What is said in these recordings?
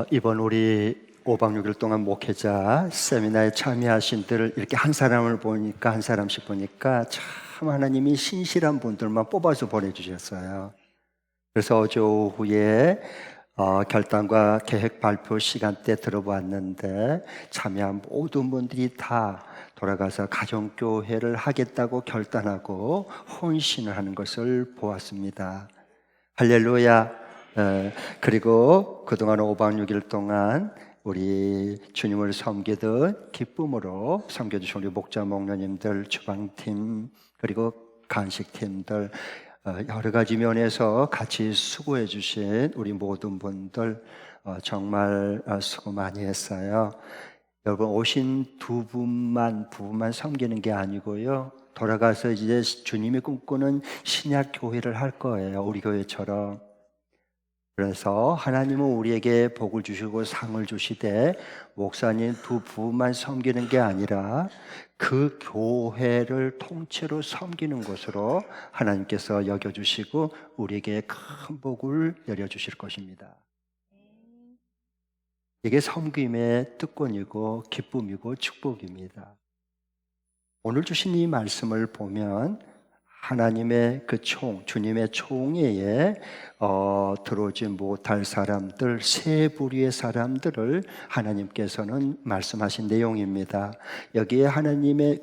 이번 우리 5박 6일 동안 목회자 세미나에 참여하신 들 이렇게 한 사람을 보니까 한 사람씩 보니까 참 하나님이 신실한 분들만 뽑아서 보내주셨어요. 그래서 어제 오후에 결단과 계획 발표 시간대 들어봤는데 참여한 모든 분들이 다 돌아가서 가정교회를 하겠다고 결단하고 헌신을 하는 것을 보았습니다. 할렐루야. 그리고 그동안 5박 6일 동안 우리 주님을 섬기듯 기쁨으로 섬겨주신 우리 목자 목녀님들, 주방팀 그리고 간식팀들, 여러 가지 면에서 같이 수고해 주신 우리 모든 분들 정말 수고 많이 했어요. 여러분, 오신 부부만 섬기는 게 아니고요, 돌아가서 이제 주님이 꿈꾸는 신약 교회를 할 거예요. 우리 교회처럼. 그래서 하나님은 우리에게 복을 주시고 상을 주시되 목사님 두 부만 섬기는 게 아니라 그 교회를 통째로 섬기는 것으로 하나님께서 여겨주시고 우리에게 큰 복을 내려주실 것입니다. 이게 섬김의 특권이고 기쁨이고 축복입니다. 오늘 주신 이 말씀을 보면 하나님의 그 주님의 총회에 들어오지 못할 사람들, 세 부류의 사람들을 하나님께서는 말씀하신 내용입니다. 여기에 하나님의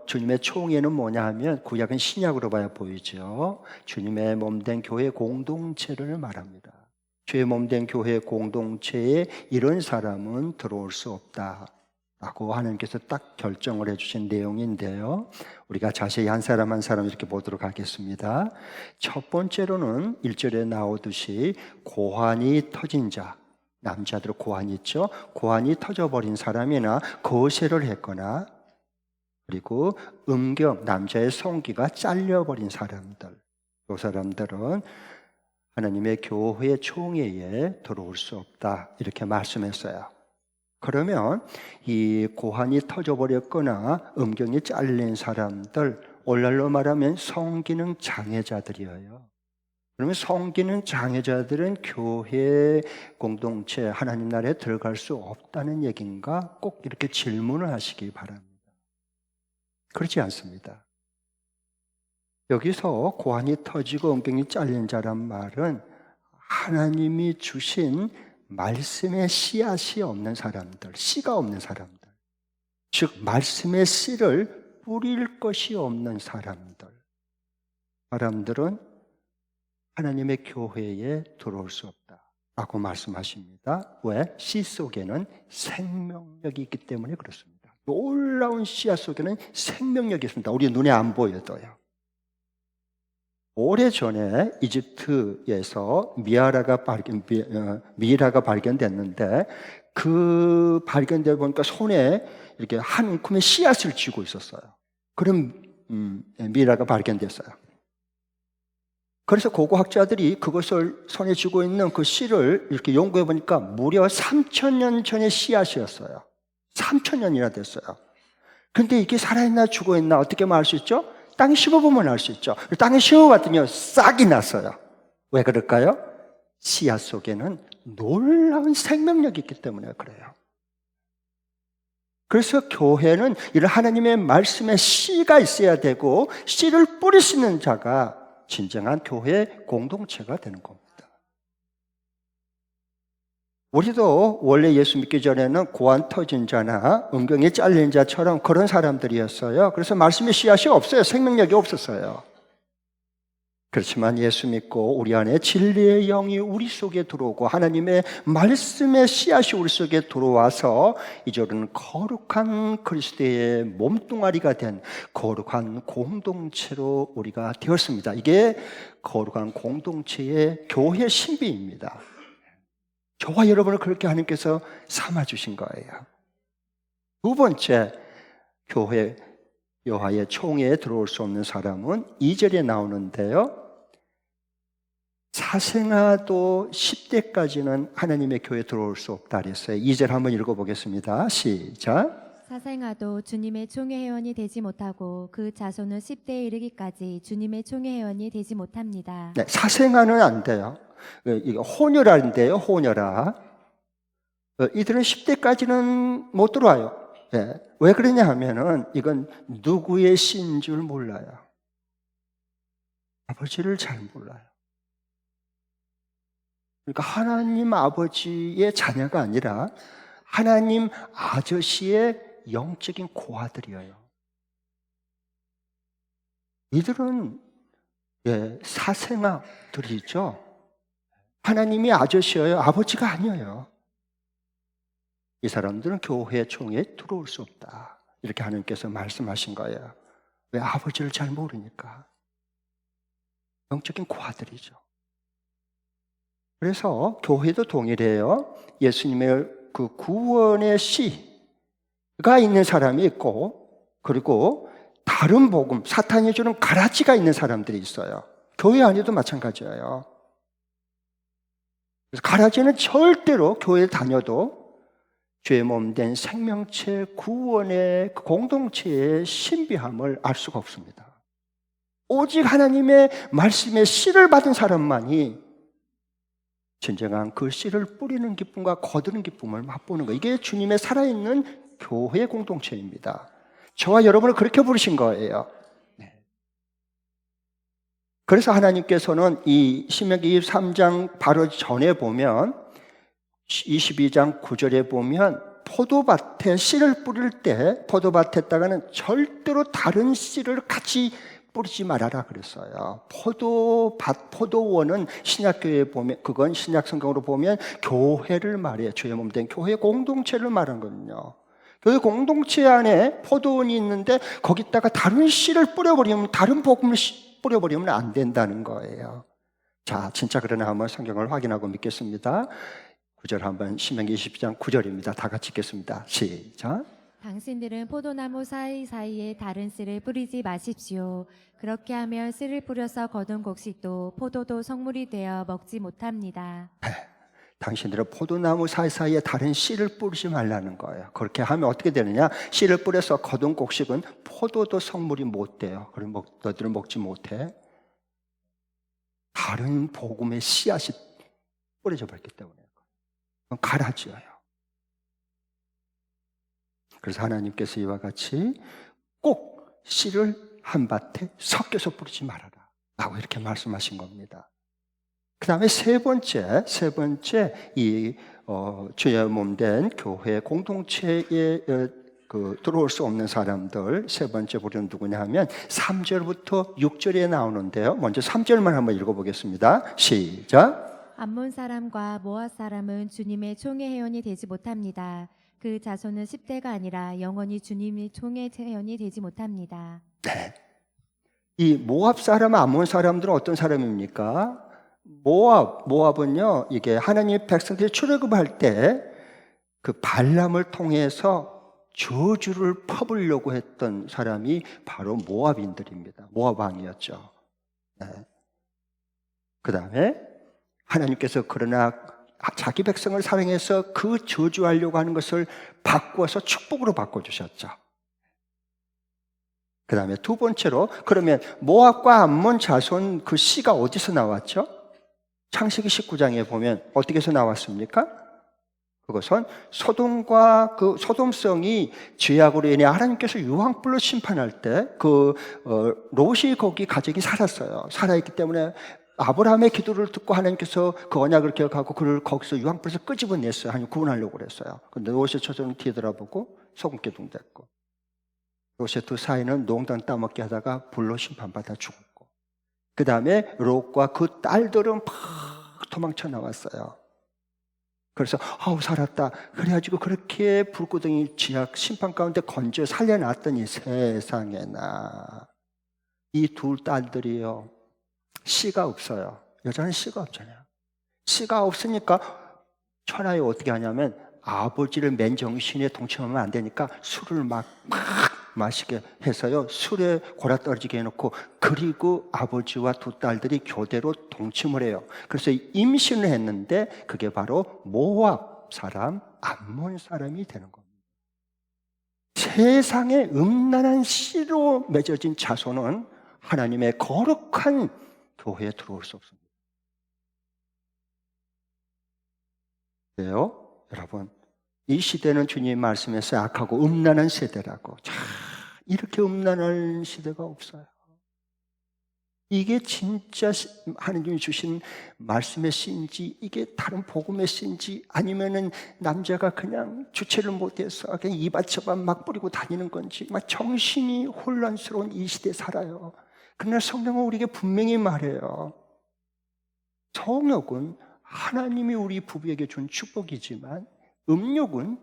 주님의 총회는 뭐냐 하면 구약은 신약으로 봐야 보이죠. 주님의 몸된 교회 공동체를 말합니다. 주의 몸된 교회 공동체에 이런 사람은 들어올 수 없다 라고 하나님께서 딱 결정을 해주신 내용인데요, 우리가 자세히 한 사람 한 사람 이렇게 보도록 하겠습니다. 첫 번째로는 1절에 나오듯이 고환이 터진 자, 남자들 고환이 있죠. 고환이 터져버린 사람이나 거세를 했거나, 그리고 남자의 성기가 잘려버린 사람들, 이 사람들은 하나님의 교회 총회에 들어올 수 없다 이렇게 말씀했어요. 그러면 이 고환이 터져버렸거나 음경이 잘린 사람들, 오늘날로 말하면 성기능 장애자들이에요. 그러면 성기능 장애자들은 교회 공동체 하나님 나라에 들어갈 수 없다는 얘기인가? 꼭 이렇게 질문을 하시기 바랍니다. 그렇지 않습니다. 여기서 고환이 터지고 음경이 잘린 자란 말은 하나님이 주신 말씀의 씨앗이 없는 사람들, 씨가 없는 사람들, 즉 말씀의 씨를 뿌릴 것이 없는 사람들은 하나님의 교회에 들어올 수 없다라고 말씀하십니다. 왜? 씨 속에는 생명력이 있기 때문에 그렇습니다. 놀라운 씨앗 속에는 생명력이 있습니다. 우리 눈에 안 보여도요. 오래전에 이집트에서 미이라가 발견됐는데, 그 발견되다 보니까 손에 이렇게 한 움큼의 씨앗을 쥐고 있었어요. 그럼 미이라가 발견됐어요. 그래서 고고학자들이 그것을 손에 쥐고 있는 그 씨를 이렇게 연구해 보니까 무려 3,000년 전의 씨앗이었어요. 3,000년이나 됐어요. 근데 이게 살아있나 죽어있나 어떻게 알 수 있죠? 땅에 심어보면 알 수 있죠. 땅에 심어봤더니 싹이 났어요. 왜 그럴까요? 씨앗 속에는 놀라운 생명력이 있기 때문에 그래요. 그래서 교회는 이런 하나님의 말씀에 씨가 있어야 되고, 씨를 뿌릴 수 있는 자가 진정한 교회 공동체가 되는 겁니다. 우리도 원래 예수 믿기 전에는 고환 터진 자나 음경이 잘린 자처럼 그런 사람들이었어요. 그래서 말씀의 씨앗이 없어요. 생명력이 없었어요. 그렇지만 예수 믿고 우리 안에 진리의 영이 우리 속에 들어오고 하나님의 말씀의 씨앗이 우리 속에 들어와서 이제는 거룩한 그리스도의 몸뚱아리가 된 거룩한 공동체로 우리가 되었습니다. 이게 거룩한 공동체의 교회 신비입니다. 저와 여러분을 그렇게 하나님께서 삼아주신 거예요. 두 번째, 교회 여호와의 총회에 들어올 수 없는 사람은 2절에 나오는데요, 사생아도 10대까지는 하나님의 교회에 들어올 수 없다 그랬어요. 2절 한번 읽어보겠습니다. 시작. 사생아도 주님의 총회 회원이 되지 못하고 그 자손은 10대에 이르기까지 주님의 총회 회원이 되지 못합니다. 네, 사생아는 안 돼요. 이거 혼혈아인데요, 혼혈아. 이들은 10대까지는 못 들어와요. 예. 왜 그러냐 하면은 이건 누구의 씨인 줄 몰라요. 아버지를 잘 몰라요. 그러니까 하나님 아버지의 자녀가 아니라 하나님 아저씨의 영적인 고아들이에요. 이들은 사생아들이죠. 하나님이 아저씨예요. 아버지가 아니에요. 이 사람들은 교회 총회에 들어올 수 없다. 이렇게 하나님께서 말씀하신 거예요. 왜? 아버지를 잘 모르니까. 영적인 고아들이죠. 그래서 교회도 동일해요. 예수님의 그 구원의 씨가 있는 사람이 있고, 그리고 다른 복음, 사탄이 주는 가라지가 있는 사람들이 있어요. 교회 안에도 마찬가지예요. 그래서 가라지는 절대로 교회 다녀도 죄의 몸된 생명체 구원의 그 공동체의 신비함을 알 수가 없습니다. 오직 하나님의 말씀의 씨를 받은 사람만이 진정한 그 씨를 뿌리는 기쁨과 거두는 기쁨을 맛보는 거. 이게 주님의 살아있는 교회 공동체입니다. 저와 여러분을 그렇게 부르신 거예요. 그래서 하나님께서는 이 신명기 23장 바로 전에 보면 22장 9절에 보면 포도밭에 씨를 뿌릴 때 포도밭에다가는 절대로 다른 씨를 같이 뿌리지 말아라 그랬어요. 포도밭, 포도원은 신약교회에 보면, 그건 신약 성경으로 보면 교회를 말해요. 주의 몸 된 교회 공동체를 말한 거거든요. 교회 공동체 안에 포도원이 있는데 거기다가 다른 씨를 뿌려버리면, 다른 복음을 뿌려버리면 안 된다는 거예요. 자, 진짜 그러나 한번 성경을 확인하고 믿겠습니다. 9절 한번, 신명기 22장 9절입니다. 다 같이 읽겠습니다. 시작. 당신들은 포도나무 사이사이에 다른 씨를 뿌리지 마십시오. 그렇게 하면 씨를 뿌려서 거둔 곡식도 포도도 성물이 되어 먹지 못합니다. 당신들은 포도나무 사이사이에 다른 씨를 뿌리지 말라는 거예요. 그렇게 하면 어떻게 되느냐? 씨를 뿌려서 거둔 곡식은 포도도 성물이 못 돼요. 그럼 너희들은 먹지 못해. 다른 복음의 씨앗이 뿌려져 버렸기 때문에 가라지어요. 그래서 하나님께서 이와 같이 꼭 씨를 한 밭에 섞여서 뿌리지 말아라 라고 이렇게 말씀하신 겁니다. 그 다음에 세 번째 이 주의 몸된 교회 공동체에 들어올 수 없는 사람들 세 번째 부류는 누구냐 하면 3절부터 6절에 나오는데요. 먼저 3절만 한번 읽어보겠습니다. 시작. 암몬 사람과 모압 사람은 주님의 총회 회원이 되지 못합니다. 그 자손은 10대가 아니라 영원히 주님의 총회 회원이 되지 못합니다. 네. 이 모압 사람, 암몬 사람들은 어떤 사람입니까? 모압은요, 이게 하나님의 백성들이 출애굽할 때 그 발람을 통해서 저주를 퍼부려고 했던 사람이 바로 모압인들입니다. 모압 왕이었죠. 네. 그 다음에 하나님께서 그러나 자기 백성을 사랑해서 그 저주하려고 하는 것을 바꾸어서 축복으로 바꿔주셨죠. 그 다음에 두 번째로, 그러면 모압과 암몬 자손 그 씨가 어디서 나왔죠? 창세기 19장에 보면 어떻게 해서 나왔습니까? 그것은 소돔과 그 소돔성이 죄악으로 인해 하나님께서 유황불로 심판할 때 롯이 거기 가족이 살았어요. 살아있기 때문에 아브라함의 기도를 듣고 하나님께서 그 언약을 기억하고 그를 거기서 유황불에서 끄집어냈어요. 하나님 구원하려고 그랬어요. 근데 롯의 처자는 뒤돌아보고 소금기둥 됐고, 롯의 두 사이는 농단 따먹게 하다가 불로 심판받아 죽었고, 그 다음에 롯과 그 딸들은 막 도망쳐 나왔어요. 그래서 살았다. 그래가지고 그렇게 불구덩이 지하 심판 가운데 건져 살려놨더니 세상에나 이 둘 딸들이요, 씨가 없어요. 여자는 씨가 없잖아요. 씨가 없으니까 천하에 어떻게 하냐면 아버지를 맨정신에 동침하면 안 되니까 술을 막 마시게 해서요, 술에 골아떨어지게 해놓고, 그리고 아버지와 두 딸들이 교대로 동침을 해요. 그래서 임신을 했는데 그게 바로 모압 사람, 암몬 사람이 되는 겁니다. 세상에 음란한 씨로 맺어진 자손은 하나님의 거룩한 교회에 들어올 수 없습니다. 왜요? 여러분, 이 시대는 주님 말씀에서 약하고 음란한 세대라고. 자, 이렇게 음란한 시대가 없어요. 이게 진짜 하나님이 주신 말씀의 씨인지, 이게 다른 복음의 씨인지, 아니면은 남자가 그냥 주체를 못해서 그냥 이밭저밭 막 뿌리고 다니는 건지, 막 정신이 혼란스러운 이 시대에 살아요. 그러나 성경은 우리에게 분명히 말해요. 성욕은 하나님이 우리 부부에게 준 축복이지만 음욕은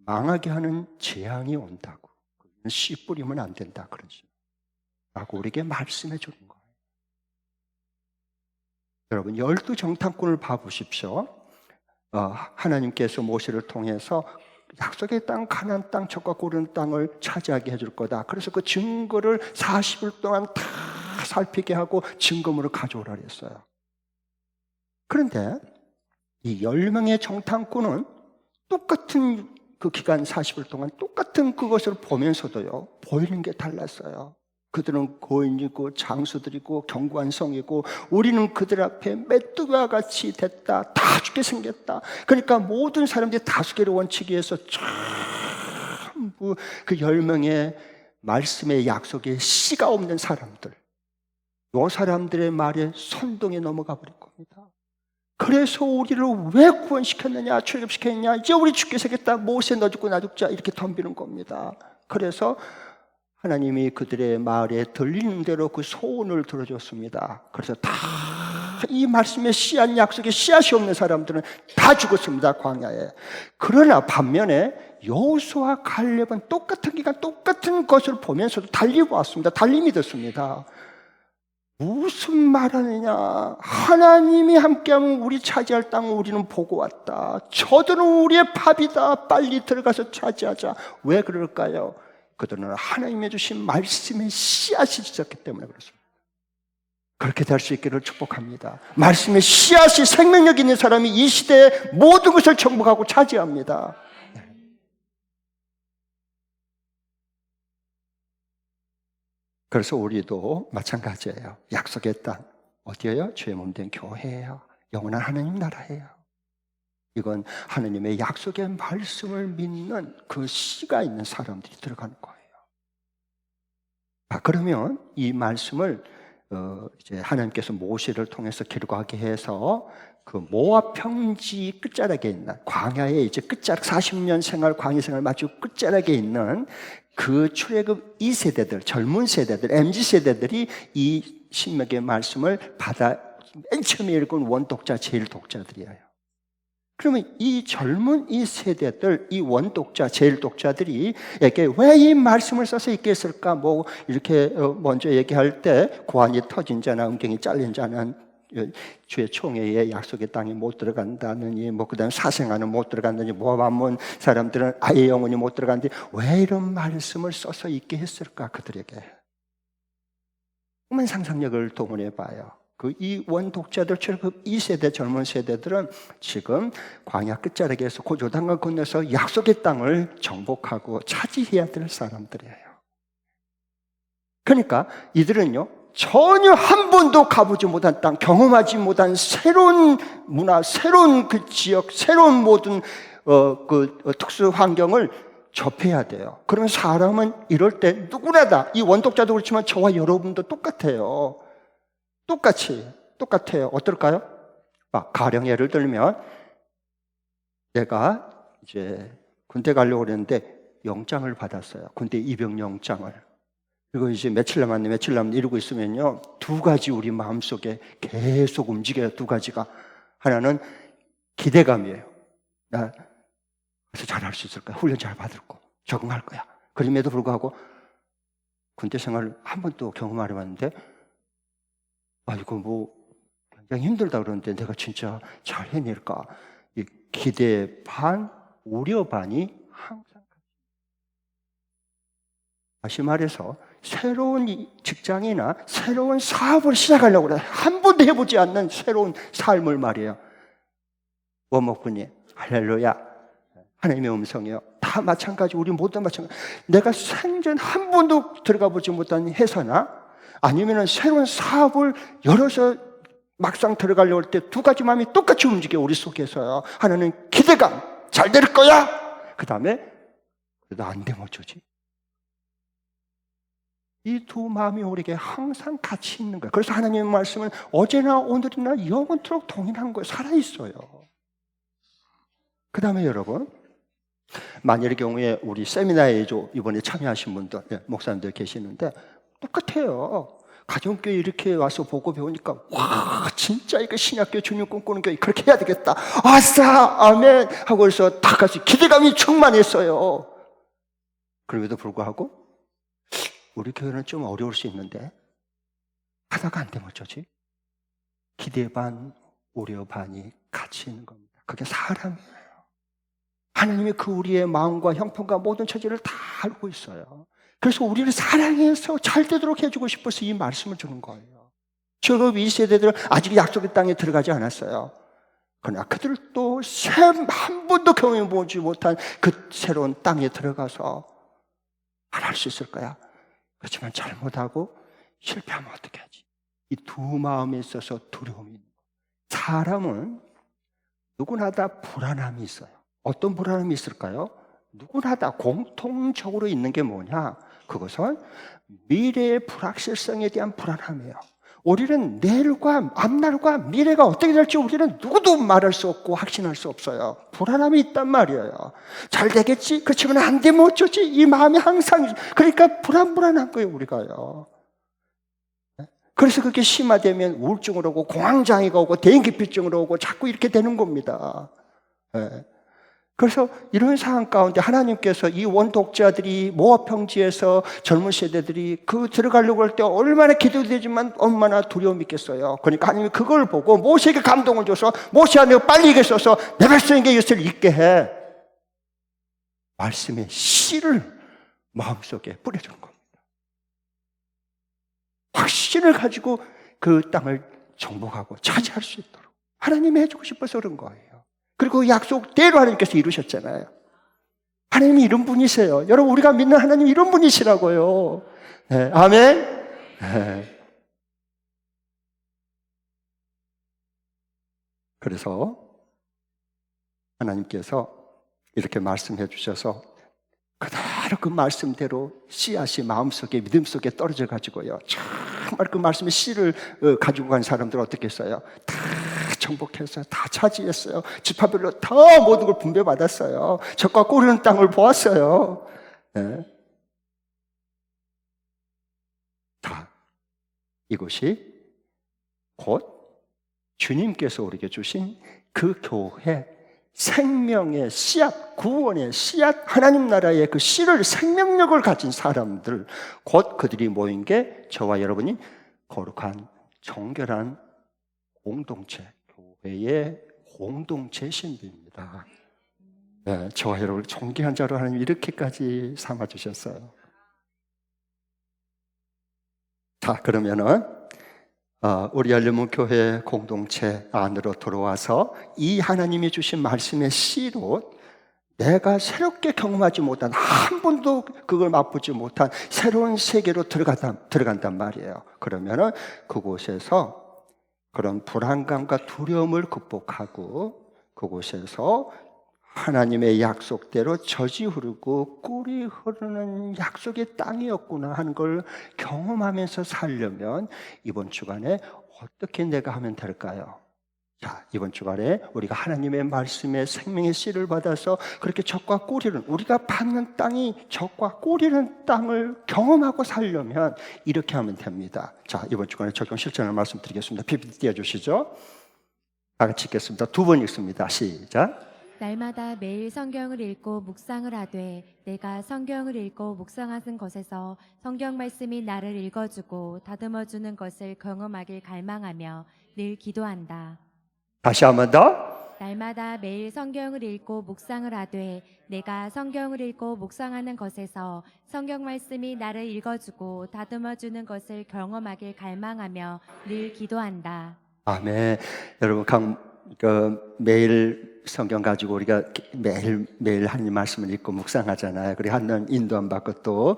망하게 하는 재앙이 온다고. 씨 뿌리면 안 된다 그러지. 라고 우리에게 말씀해 주는 거예요. 여러분, 12정탐꾼을 봐보십시오. 하나님께서 모세를 통해서 약속의 땅, 가나안 땅, 젖과 고르는 땅을 차지하게 해줄 거다. 그래서 그 증거를 40일 동안 다 살피게 하고 증거물을 가져오라 그랬어요. 그런데 이 10명의 정탐꾼은 똑같은 그 기간 40일 동안 똑같은 그것을 보면서도요, 보이는 게 달랐어요. 그들은 고인이고 장수들이고 견고한 성이고 우리는 그들 앞에 메뚜기와 같이 됐다. 다 죽게 생겼다. 그러니까 모든 사람들이 다수결의 원칙에 의해서 전부 그 10명의 말씀의 약속에 씨가 없는 사람들, 이 사람들의 말에 선동에 넘어가 버릴 겁니다. 그래서 우리를 왜 구원시켰느냐, 출애굽시켰느냐, 이제 우리 죽게 생겼다, 모세 너 죽고 나 죽자, 이렇게 덤비는 겁니다. 그래서 하나님이 그들의 말에 들리는 대로 그 소원을 들어줬습니다. 그래서 다 이 말씀에 씨앗, 약속에 씨앗이 없는 사람들은 다 죽었습니다, 광야에. 그러나 반면에 여호수아와 갈렙은 똑같은 기간 똑같은 것을 보면서도 달리 보았습니다. 달리 믿었습니다. 무슨 말하느냐, 하나님이 함께하면 우리 차지할 땅을 우리는 보고 왔다. 저들은 우리의 밥이다. 빨리 들어가서 차지하자. 왜 그럴까요? 그들은 하나님이 주신 말씀의 씨앗이 있었기 때문에 그렇습니다. 그렇게 될 수 있기를 축복합니다. 말씀의 씨앗이 생명력 있는 사람이 이 시대의 모든 것을 정복하고 차지합니다. 그래서 우리도 마찬가지예요. 약속의 땅 어디예요? 주의 몸된 교회예요. 영원한 하나님 나라예요. 이건 하나님의 약속의 말씀을 믿는 그 씨가 있는 사람들이 들어가는 거예요. 그러면 이 말씀을 이제 하나님께서 모세를 통해서 기록하게 해서 그 모압 평지 끝자락에 있는 광야의 이제 끝자락 40년 생활 광야 생활 마치고 끝자락에 있는 그 출애굽 2세대들, 젊은 세대들, MZ 세대들이 이 신명기의 말씀을 받아 맨 처음에 읽은 원독자, 제일 독자들이에요. 그러면 이 젊은 이 세대들, 이 원독자, 제일 독자들이 이게 왜 이 말씀을 써서 있게 했을까? 뭐 이렇게 먼저 얘기할 때 고환이 터진 자나 음경이 잘린 자는 주의 총회에 약속의 땅에 못 들어간다느니, 뭐 그다음 사생아는 못 들어간다느니, 모압 암몬 사람들은 아예 영원히 못 들어간다니, 왜 이런 말씀을 써서 있게 했을까? 그들에게 정말 상상력을 동원해 봐요. 그 이 원독자들, 출애굽 2세대 젊은 세대들은 지금 광야 끝자락에서 그 요단강 건너서 약속의 땅을 정복하고 차지해야 될 사람들이에요. 그러니까 이들은요, 전혀 한 번도 가보지 못한 땅, 경험하지 못한 새로운 문화, 새로운 그 지역, 새로운 모든 그 특수 환경을 접해야 돼요. 그러면 사람은 이럴 때 누구나 다, 이 원독자도 그렇지만 저와 여러분도 똑같아요. 똑같아요. 어떨까요? 가령 예를 들면 내가 이제 군대 가려고 그랬는데 영장을 받았어요. 군대 입영 영장을. 그리고 이제 며칠 남았네 이러고 있으면요, 두 가지 우리 마음속에 계속 움직여요. 두 가지가. 하나는 기대감이에요. 나 그래서 잘할 수 있을 거야. 훈련 잘 받을 거. 적응할 거야. 그럼에도 불구하고 군대 생활을 한 번도 경험 안 해봤는데 이거 뭐 굉장히 힘들다 그러는데 내가 진짜 잘 해낼까? 이 기대 반, 우려 반이 항상. 다시 말해서 새로운 직장이나 새로운 사업을 시작하려고 그래. 한 번도 해보지 않는 새로운 삶을 말이에요. 원목군이 할렐루야, 하나님의 음성이요. 다 마찬가지, 우리 모두 마찬가지. 내가 생전 한 번도 들어가 보지 못한 회사나 아니면 새로운 사업을 열어서 막상 들어가려고 할 때 두 가지 마음이 똑같이 움직여, 우리 속에서요. 하나는 기대감, 잘 될 거야. 그 다음에 그래도 안 되면 어쩌지? 이 두 마음이 우리에게 항상 같이 있는 거예요. 그래서 하나님의 말씀은 어제나 오늘이나 영원토록 동일한 거예요. 살아있어요. 그 다음에 여러분, 만일의 경우에 우리 세미나에 이번에 참여하신 분들, 목사님들 계시는데 똑같아요. 가정교회 이렇게 와서 보고 배우니까 와, 진짜 이거 신약교회 주님 꿈꾸는 교회 그렇게 해야 되겠다. 아싸, 아멘 하고 해서 다 같이 기대감이 충만했어요. 그럼에도 불구하고 우리 교회는 좀 어려울 수 있는데 하다가 안 되면 어쩌지? 기대 반, 우려 반이 같이 있는 겁니다. 그게 사람이에요. 하나님이 그 우리의 마음과 형편과 모든 처지를 다 알고 있어요. 그래서 우리를 사랑해서 잘 되도록 해주고 싶어서 이 말씀을 주는 거예요. 지금 이 세대들은 아직 약속의 땅에 들어가지 않았어요. 그러나 그들도 한 번도 경험해 보지 못한 그 새로운 땅에 들어가서 할 수 있을 거야. 그렇지만 잘못하고 실패하면 어떻게 하지? 이 두 마음에 있어서 두려움이 있는 거예요. 사람은 누구나 다 불안함이 있어요. 어떤 불안함이 있을까요? 누구나 다 공통적으로 있는 게 뭐냐? 그것은 미래의 불확실성에 대한 불안함이에요. 우리는 내일과 앞날과 미래가 어떻게 될지 우리는 누구도 말할 수 없고 확신할 수 없어요. 불안함이 있단 말이에요. 잘 되겠지? 그렇지만 안 되면 어쩌지? 이 마음이 항상, 그러니까 불안한 거예요, 우리가요. 그래서 그게 심화되면 우울증으로 오고 공황장애가 오고 대인기피증으로 오고 자꾸 이렇게 되는 겁니다. 그래서 이런 상황 가운데 하나님께서 이 원독자들이 모압 평지에서 젊은 세대들이 그 들어가려고 할 때 얼마나 기도되지만 얼마나 두려움이 있겠어요. 그러니까 하나님이 그걸 보고 모세에게 감동을 줘서 모세야 내가 빨리 이겨서서 내 백성에게 이것을 잊게 해. 말씀의 씨를 마음속에 뿌려주는 겁니다. 확신을 가지고 그 땅을 정복하고 차지할 수 있도록 하나님이 해주고 싶어서 그런 거예요. 그리고 약속대로 하나님께서 이루셨잖아요. 하나님이 이런 분이세요. 여러분, 우리가 믿는 하나님이 이런 분이시라고요. 네, 아멘. 네. 그래서 하나님께서 이렇게 말씀해 주셔서 그대로 그 말씀대로 씨앗이 마음속에 믿음 속에 떨어져 가지고요, 정말 그 말씀의 씨를 가지고 간 사람들은 어떻겠어요? 다 정복했어요. 다 차지했어요. 지파별로 다 모든 걸 분배받았어요. 적과 꼬리는 땅을 보았어요. 네. 다 이것이 곧 주님께서 우리에게 주신 그 교회 생명의 씨앗, 구원의 씨앗, 하나님 나라의 그 씨를, 생명력을 가진 사람들, 곧 그들이 모인 게 저와 여러분이 거룩한 정결한 공동체, 교회의 공동체 신비입니다. 네, 저와 여러분을 존귀한 자로 하나님 이렇게까지 삼아주셨어요. 자, 그러면은 우리 열려문 교회 공동체 안으로 들어와서 이 하나님이 주신 말씀의 씨로 내가 새롭게 경험하지 못한, 한 번도 그걸 맛보지 못한 새로운 세계로 들어간단 말이에요. 그러면은 그곳에서 그런 불안감과 두려움을 극복하고 그곳에서 하나님의 약속대로 젖이 흐르고 꿀이 흐르는 약속의 땅이었구나 하는 걸 경험하면서 살려면 이번 주간에 어떻게 내가 하면 될까요? 자, 이번 주간에 우리가 하나님의 말씀에 생명의 씨를 받아서 그렇게 젖과 꿀이는, 우리가 받는 땅이 젖과 꿀이는 땅을 경험하고 살려면 이렇게 하면 됩니다. 자, 이번 주간에 적용 실천을 말씀드리겠습니다. PPT 띄워주시죠. 다 같이 읽겠습니다. 두 번 읽습니다. 시작. 날마다 매일 성경을 읽고 묵상을 하되 내가 성경을 읽고 묵상하는 것에서 성경 말씀이 나를 읽어주고 다듬어주는 것을 경험하길 갈망하며 늘 기도한다. 다시 한 번 더. 날마다 매일 성경을 읽고 묵상을 하되 내가 성경을 읽고 묵상하는 것에서 성경 말씀이 나를 읽어주고 다듬어주는 것을 경험하길 갈망하며 늘 기도한다. 아멘. 여러분, 매일 성경 가지고 우리가 매일 하나님 말씀을 읽고 묵상하잖아요. 그리고 하나님 인도함 받고 또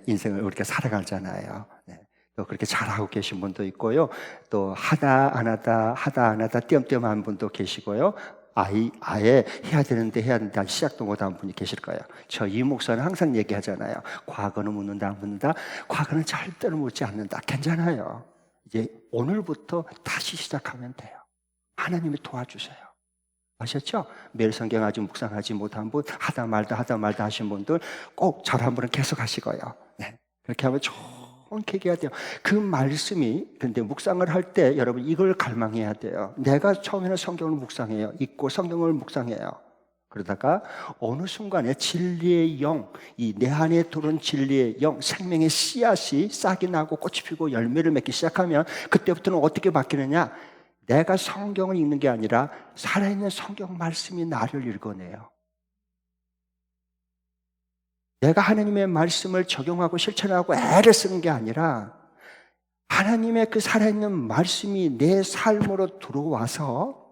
인생을 우리가 살아가잖아요. 네. 또 그렇게 잘하고 계신 분도 있고요. 또 하다 안 하다 띄엄띄엄한 분도 계시고요. 아예 해야 되는데 아직 시작도 못한 분이 계실 거예요. 저 이 목사는 항상 얘기하잖아요. 과거는 묻는다 안 묻는다. 과거는 절대로 묻지 않는다. 괜찮아요. 이제 오늘부터 다시 시작하면 돼요. 하나님이 도와주세요. 아셨죠? 매일 성경 아직 묵상하지 못한 분, 하다 말다 하신 분들 꼭 저를 한 분은 계속 하시고요. 네. 그렇게 하면 좋게 얘기해야 돼요. 그 말씀이, 근데 묵상을 할 때 여러분 이걸 갈망해야 돼요. 내가 처음에는 성경을 묵상해요. 읽고 성경을 묵상해요. 그러다가 어느 순간에 진리의 영, 이 내 안에 들어온 진리의 영, 생명의 씨앗이 싹이 나고 꽃이 피고 열매를 맺기 시작하면 그때부터는 어떻게 바뀌느냐? 내가 성경을 읽는 게 아니라 살아있는 성경 말씀이 나를 읽어내요. 내가 하나님의 말씀을 적용하고 실천하고 애를 쓰는 게 아니라 하나님의 그 살아있는 말씀이 내 삶으로 들어와서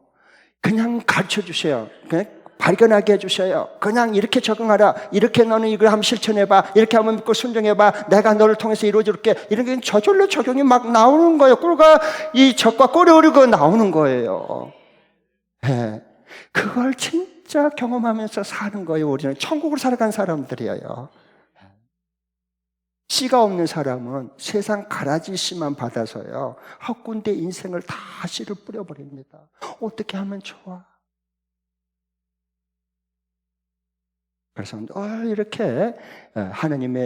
그냥 가르쳐 주셔요. 그냥 발견하게 해주셔요. 그냥 이렇게 적응하라. 이렇게 너는 이걸 한번 실천해봐. 이렇게 한번 믿고 순종해봐. 내가 너를 통해서 이루어줄게. 이런 게 저절로 적용이 막 나오는 거예요. 꿀과 이 젖과 꿀이 흐르고 나오는 거예요. 네. 그걸 진짜 경험하면서 사는 거예요. 우리는 천국을 살아간 사람들이에요. 씨가 없는 사람은 세상 가라지 씨만 받아서요. 헛군데 인생을 다 씨를 뿌려버립니다. 어떻게 하면 좋아? 그래서 이렇게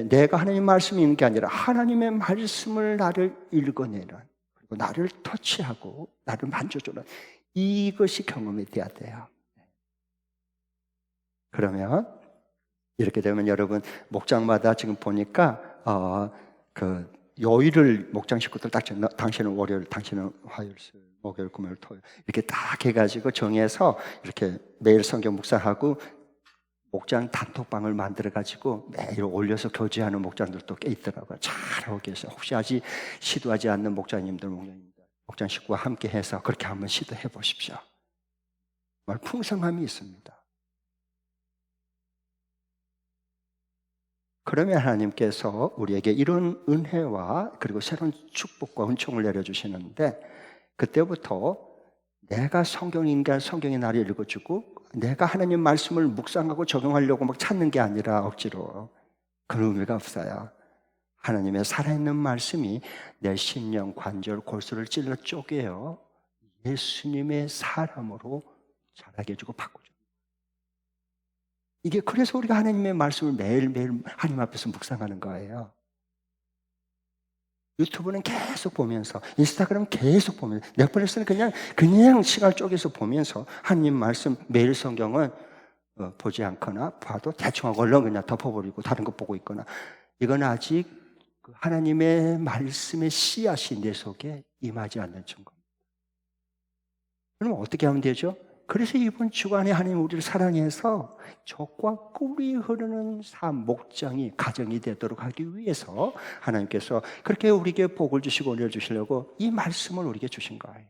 내가 하나님 말씀이 있는 게 아니라 하나님의 말씀을 나를 읽어내는, 그리고 나를 터치하고 나를 만져주는 이것이 경험이 돼야 돼요. 그러면 이렇게 되면 여러분 목장마다 지금 보니까 그 요일을 목장 식구들 딱 당신은 월요일, 당신은 화요일, 목요일, 금요일, 토요일 이렇게 딱 해가지고 정해서 이렇게 매일 성경 묵상하고 목장 단톡방을 만들어가지고 매일 올려서 교제하는 목장들도 꽤 있더라고요. 잘하고 계세요. 혹시 아직 시도하지 않는 목장님들, 목장 식구와 함께 해서 그렇게 한번 시도해 보십시오. 정말 풍성함이 있습니다. 그러면 하나님께서 우리에게 이런 은혜와 그리고 새로운 축복과 은총을 내려주시는데 그때부터 내가 성경인간 성경이 나를 읽어주고 내가 하나님 말씀을 묵상하고 적용하려고 막 찾는 게 아니라 억지로 그런 의미가 없어요. 하나님의 살아있는 말씀이 내 심령, 관절, 골수를 찔러 쪼개요. 예수님의 사람으로 자라게 해주고 바꿔줘요. 이게 그래서 우리가 하나님의 말씀을 매일매일 하나님 앞에서 묵상하는 거예요. 유튜브는 계속 보면서, 인스타그램 계속 보면서, 넷플릭스는 그냥 시간을 쪼개서 보면서 하나님 말씀, 매일 성경은 보지 않거나 봐도 대충 하고 얼른 그냥 덮어버리고 다른 거 보고 있거나 이건 아직 하나님의 말씀의 씨앗이 내 속에 임하지 않는 증거입니다. 그럼 어떻게 하면 되죠? 그래서 이번 주간에 하나님 우리를 사랑해서 젖과 꿀이 흐르는 삶, 목장이 가정이 되도록 하기 위해서 하나님께서 그렇게 우리에게 복을 주시고 은혜를 주시려고 이 말씀을 우리에게 주신 거예요.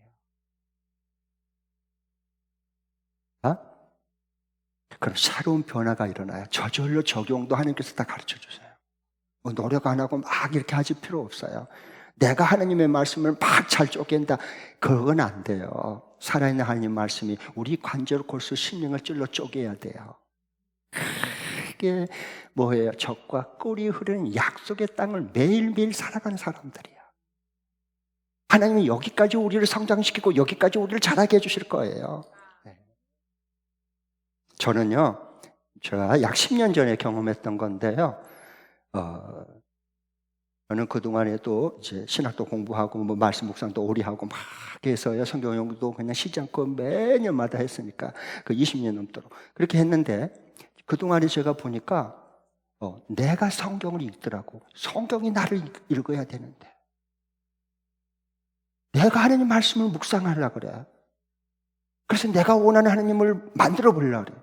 그럼 새로운 변화가 일어나요. 저절로 적용도 하나님께서 다 가르쳐 주세요. 뭐 노력 안 하고 막 이렇게 하실 필요 없어요. 내가 하나님의 말씀을 막 잘 쪼갠다. 그건 안 돼요. 살아있는 하나님 말씀이 우리 관절, 골수, 심령을 찔러 쪼개야 돼요. 그게 뭐예요? 젖과 꿀이 흐르는 약속의 땅을 매일매일 살아가는 사람들이야. 하나님은 여기까지 우리를 성장시키고 여기까지 우리를 자라게 해주실 거예요. 저는요, 제가 약 10년 전에 경험했던 건데요. 저는 그동안에도 이제 신학도 공부하고 뭐 말씀 묵상도 오래 하고 막 해서요. 성경 연구도 그냥 쉬지 않고 매년마다 했으니까 그 20년 넘도록 그렇게 했는데 그동안에 제가 보니까 내가 성경을 읽더라고. 성경이 나를 읽어야 되는데 내가 하나님 말씀을 묵상하려고 그래. 그래서 내가 원하는 하나님을 만들어 보려고 그래.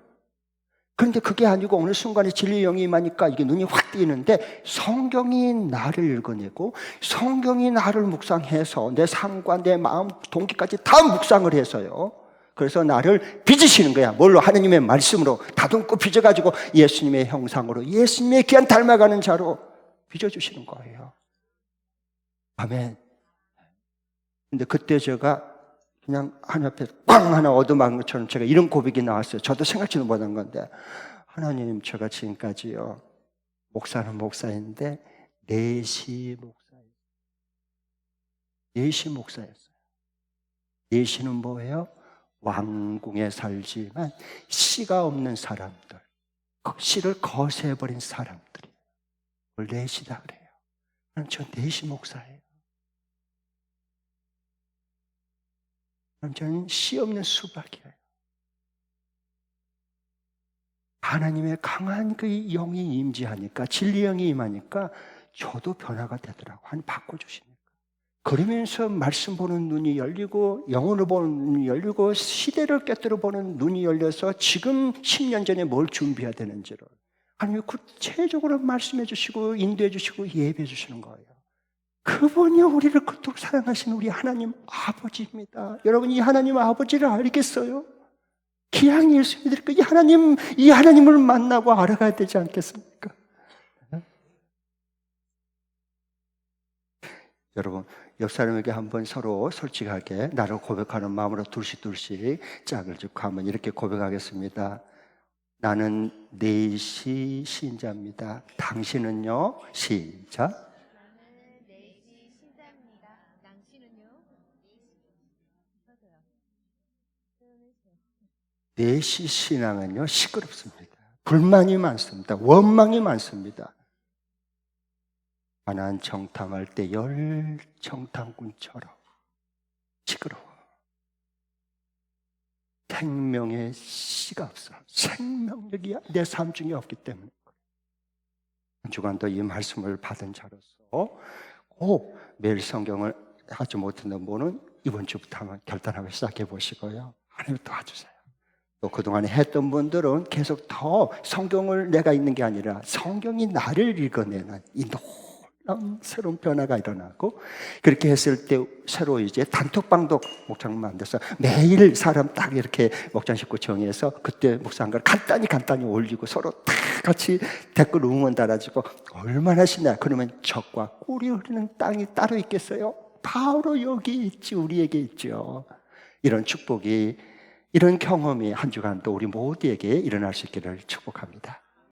그런데 그게 아니고 어느 순간에 진리의 영이 임하니까 이게 눈이 확 띄는데 성경이 나를 읽어내고 성경이 나를 묵상해서 내 삶과 내 마음, 동기까지 다 묵상을 해서요. 그래서 나를 빚으시는 거야. 뭘로? 하나님의 말씀으로 다듬고 빚어가지고 예수님의 형상으로 예수님의 귀한 닮아가는 자로 빚어주시는 거예요. 아멘. 근데 그때 제가 그냥 하나님 앞에 꽝 하나 얻어맞은 것처럼 제가 이런 고백이 나왔어요. 저도 생각지도 못한 건데, 하나님, 제가 지금까지요, 목사는 목사인데 4시 목사였어요. 4시 목사였어요. 4시는 뭐예요? 왕궁에 살지만 씨가 없는 사람들, 그 씨를 거세해버린 사람들이 그걸 4시다 그래요. 저 4시 목사예요. 저는 씨 없는 수박이에요. 하나님의 강한 그 영이 임재하니까, 진리 영이 임하니까 저도 변화가 되더라고요. 하나님 바꿔주시니까. 그러면서 말씀 보는 눈이 열리고, 영혼을 보는 눈이 열리고, 시대를 깨뜨려 보는 눈이 열려서 지금 10년 전에 뭘 준비해야 되는지를 하나님이 구체적으로 말씀해 주시고 인도해 주시고 예배해 주시는 거예요. 그분이 우리를 그토록 사랑하시는 우리 하나님 아버지입니다. 여러분, 이 하나님 아버지를 알겠어요? 기왕 예수 믿으니까 이 하나님을 만나고 알아가야 되지 않겠습니까? 여러분, 옆 사람에게 한번 서로 솔직하게 나를 고백하는 마음으로 둘씩 짝을 짚고 한번 이렇게 고백하겠습니다. 나는 4시 신자입니다. 당신은요? 시작. 4시 신앙은요, 시끄럽습니다. 불만이 많습니다. 원망이 많습니다. 가난 정탐할 때 열정탐꾼처럼 시끄러워. 생명의 씨가 없어. 생명력이 내 삶 중에 없기 때문에. 한 주간도 이 말씀을 받은 자로서 꼭 매일 성경을 하지 못했는 분은 이번 주부터 한번 결단하고 시작해 보시고요. 하나님 도와주세요. 또 그동안에 했던 분들은 계속 더 성경을 내가 읽는 게 아니라 성경이 나를 읽어내는 이 놀라운 새로운 변화가 일어나고, 그렇게 했을 때 새로 이제 단톡방도 목장님 만들어서 매일 사람 딱 이렇게 목장 식구 정해서 그때 목사한 걸 간단히 올리고 서로 다 같이 댓글 응원 달아주고 얼마나 신나. 그러면 적과 꿀이 흐르는 땅이 따로 있겠어요? 바로 여기 있지, 우리에게 있죠. 이런 축복이, 이런 경험이 한 주간 또 우리 모두에게 일어날 수 있기를 축복합니다.